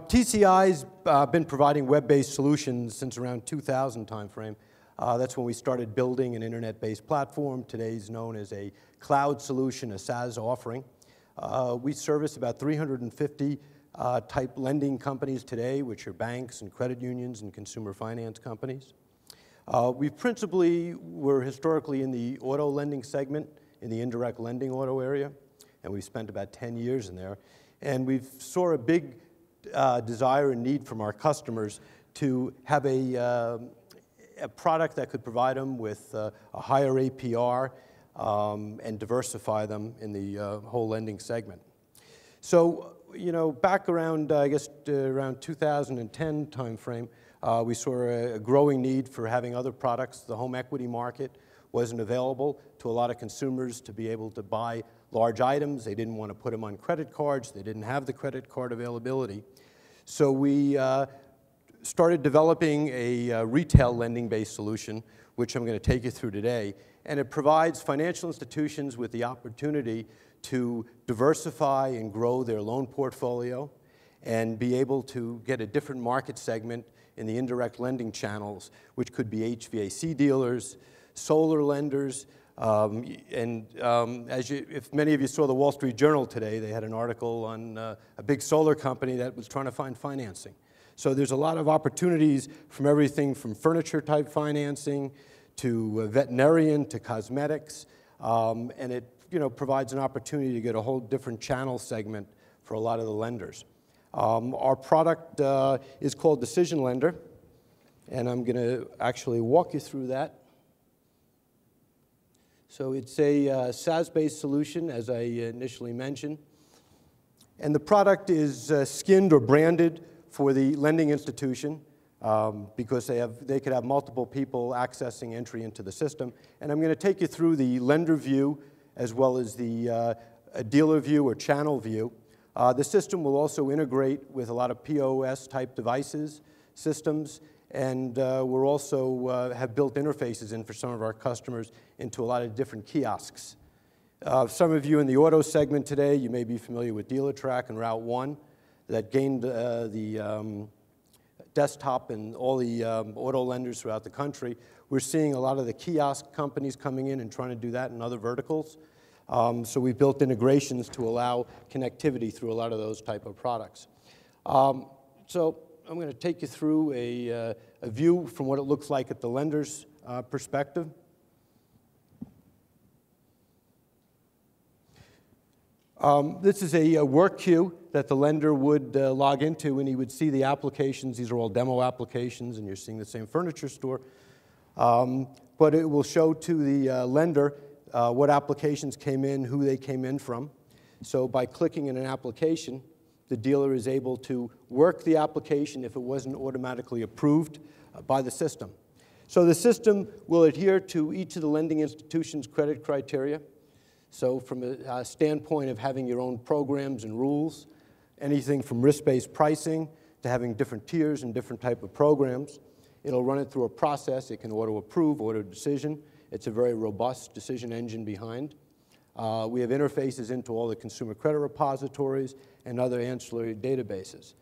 TCI's been providing web-based solutions since around 2000 timeframe. That's when we started building an internet-based platform. Today's known as a cloud solution, a SaaS offering. We service about 350 type lending companies today, which are banks and credit unions and consumer finance companies. We principally were historically in the auto lending segment, in the indirect lending auto area, and we spent about 10 years in there. And we saw a big desire and need from our customers to have a product that could provide them with a higher APR and diversify them in the whole lending segment. So, you know, back around, I guess, around 2010 timeframe, we saw a growing need for having other products. The home equity market wasn't available to a lot of consumers to be able to buy large items. They didn't want to put them on credit cards. They didn't have the credit card availability. So we started developing a retail lending-based solution, which I'm going to take you through today. And it provides financial institutions with the opportunity to diversify and grow their loan portfolio and be able to get a different market segment in the indirect lending channels, which could be HVAC dealers, solar lenders, if many of you saw the Wall Street Journal today, they had an article on a big solar company that was trying to find financing. So there's a lot of opportunities from everything from furniture-type financing to veterinarian to cosmetics, and it provides an opportunity to get a whole different channel segment for a lot of the lenders. Our product is called DecisionLender, and I'm going to actually walk you through that. So it's a SaaS-based solution, as I initially mentioned. And the product is skinned or branded for the lending institution because they could have multiple people accessing entry into the system. And I'm going to take you through the lender view as well as the dealer view or channel view. The system will also integrate with a lot of POS-type devices, systems, and we're also have built interfaces in for some of our customers into a lot of different kiosks. Some of you in the auto segment today, you may be familiar with DealerTrack and Route 1 that gained the desktop and all the auto lenders throughout the country. We're seeing a lot of the kiosk companies coming in and trying to do that in other verticals. So we've built integrations to allow connectivity through a lot of those type of products. So I'm going to take you through a view from what it looks like at the lender's perspective. This is a work queue that the lender would log into, and he would see the applications. These are all demo applications, and you're seeing the same furniture store. But it will show to the lender what applications came in, who they came in from. So by clicking in an application, the dealer is able to work the application if it wasn't automatically approved by the system. So the system will adhere to each of the lending institution's credit criteria. So from a standpoint of having your own programs and rules, anything from risk-based pricing to having different tiers and different type of programs, it'll run it through a process. It can auto-approve, auto-decision. It's a very robust decision engine behind. We have interfaces into all the consumer credit repositories and other ancillary databases.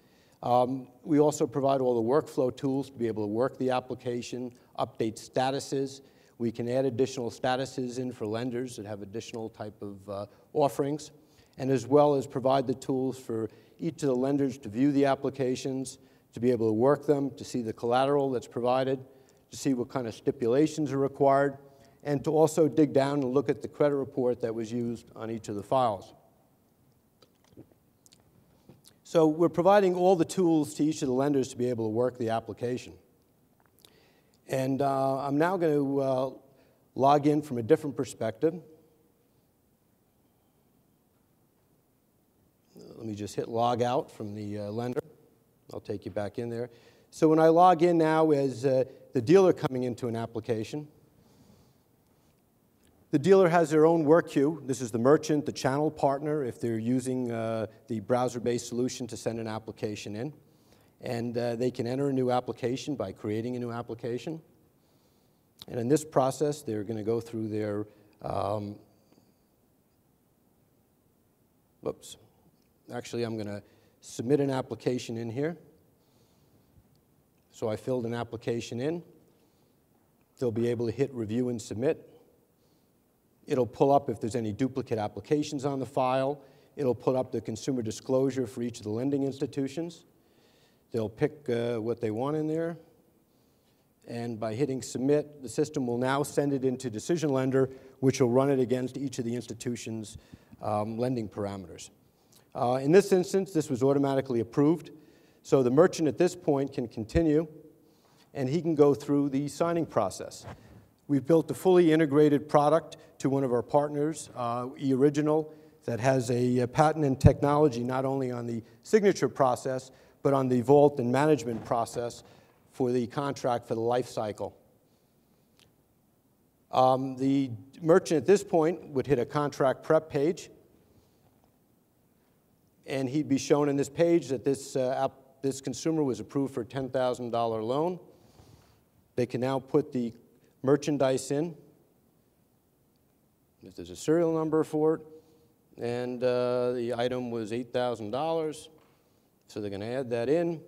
We also provide all the workflow tools to be able to work the application, update statuses. We can add additional statuses in for lenders that have additional type of offerings, and as well as provide the tools for each of the lenders to view the applications, to be able to work them, to see the collateral that's provided, to see what kind of stipulations are required, and to also dig down and look at the credit report that was used on each of the files. So we're providing all the tools to each of the lenders to be able to work the application. And I'm now going to log in from a different perspective. Let me just hit log out from the lender. I'll take you back in there. So when I log in now as the dealer coming into an application, the dealer has their own work queue. This is the merchant, the channel partner, if they're using the browser-based solution to send an application in. And they can enter a new application by creating a new application. And in this process, they're going to go through their, whoops. Actually, I'm going to submit an application in here. So I filled an application in. They'll be able to hit review and submit. It'll pull up if there's any duplicate applications on the file. It'll put up the consumer disclosure for each of the lending institutions. They'll pick what they want in there. And by hitting submit, the system will now send it into DecisionLender, which will run it against each of the institution's lending parameters. In this instance, this was automatically approved. So the merchant at this point can continue, and he can go through the signing process. We've built a fully integrated product to one of our partners, Original, that has a patent and technology not only on the signature process, but on the vault and management process for the contract for the life cycle. The merchant at this point would hit a contract prep page, and he'd be shown in this page that this consumer was approved for a $10,000 loan. They can now put the merchandise in, if there's a serial number for it, and the item was $8,000, so they're going to add that in,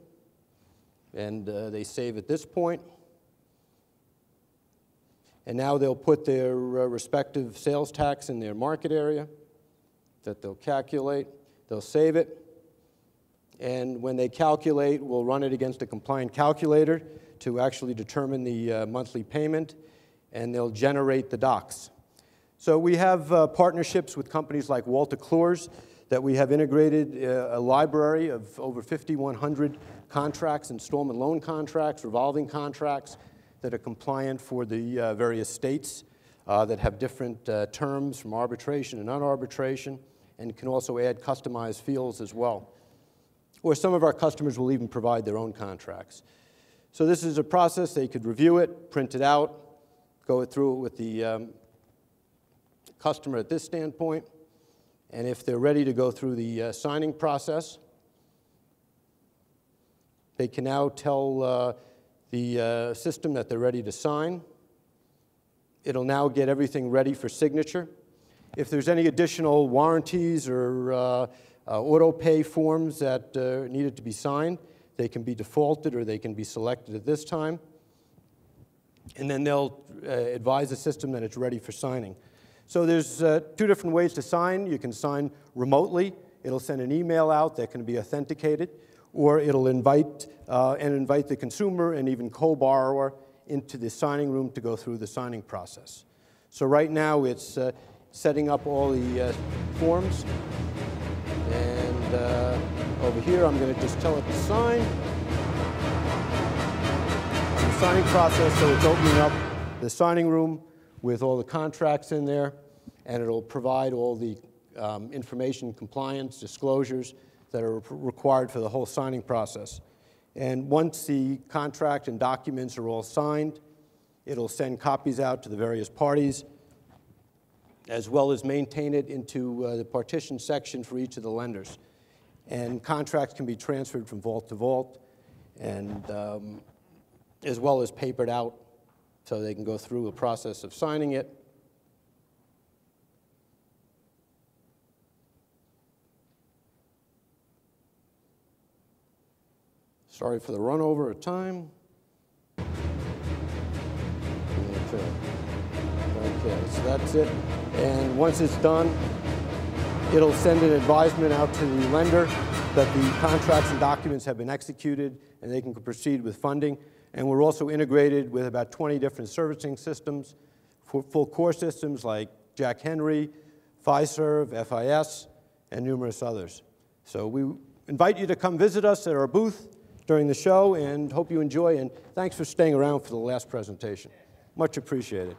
and they save at this point. And now they'll put their respective sales tax in their market area that they'll calculate. They'll save it, and when they calculate, we'll run it against a compliant calculator to actually determine the monthly payment, and they'll generate the docs. So we have partnerships with companies like Walter Klors that we have integrated a library of over 5,100 contracts, installment loan contracts, revolving contracts that are compliant for the various states that have different terms from arbitration and non-arbitration, and can also add customized fields as well. Or some of our customers will even provide their own contracts. So this is a process. They could review it, print it out, go through it with the customer at this standpoint, and if they're ready to go through the signing process, they can now tell the system that they're ready to sign. It'll now get everything ready for signature. If there's any additional warranties or auto pay forms that needed to be signed, they can be defaulted or they can be selected at this time. And then they'll advise the system that it's ready for signing. So there's two different ways to sign. You can sign remotely. It'll send an email out that can be authenticated, or it'll invite the consumer and even co-borrower into the signing room to go through the signing process. So right now it's setting up all the forms, and over here I'm going to just tell it to sign. The signing process, so it's opening up the signing room with all the contracts in there, and it'll provide all the information, compliance, disclosures that are required for the whole signing process. And once the contract and documents are all signed, it'll send copies out to the various parties, as well as maintain it into the partition section for each of the lenders. And contracts can be transferred from vault to vault, and as well as papered out so they can go through a process of signing it. Sorry for the run over of time. Okay, so that's it. And once it's done, it'll send an advisement out to the lender that the contracts and documents have been executed and they can proceed with funding. And we're also integrated with about 20 different servicing systems, full core systems like Jack Henry, Fiserv, FIS, and numerous others. So we invite you to come visit us at our booth during the show, and hope you enjoy, and thanks for staying around for the last presentation. Much appreciated.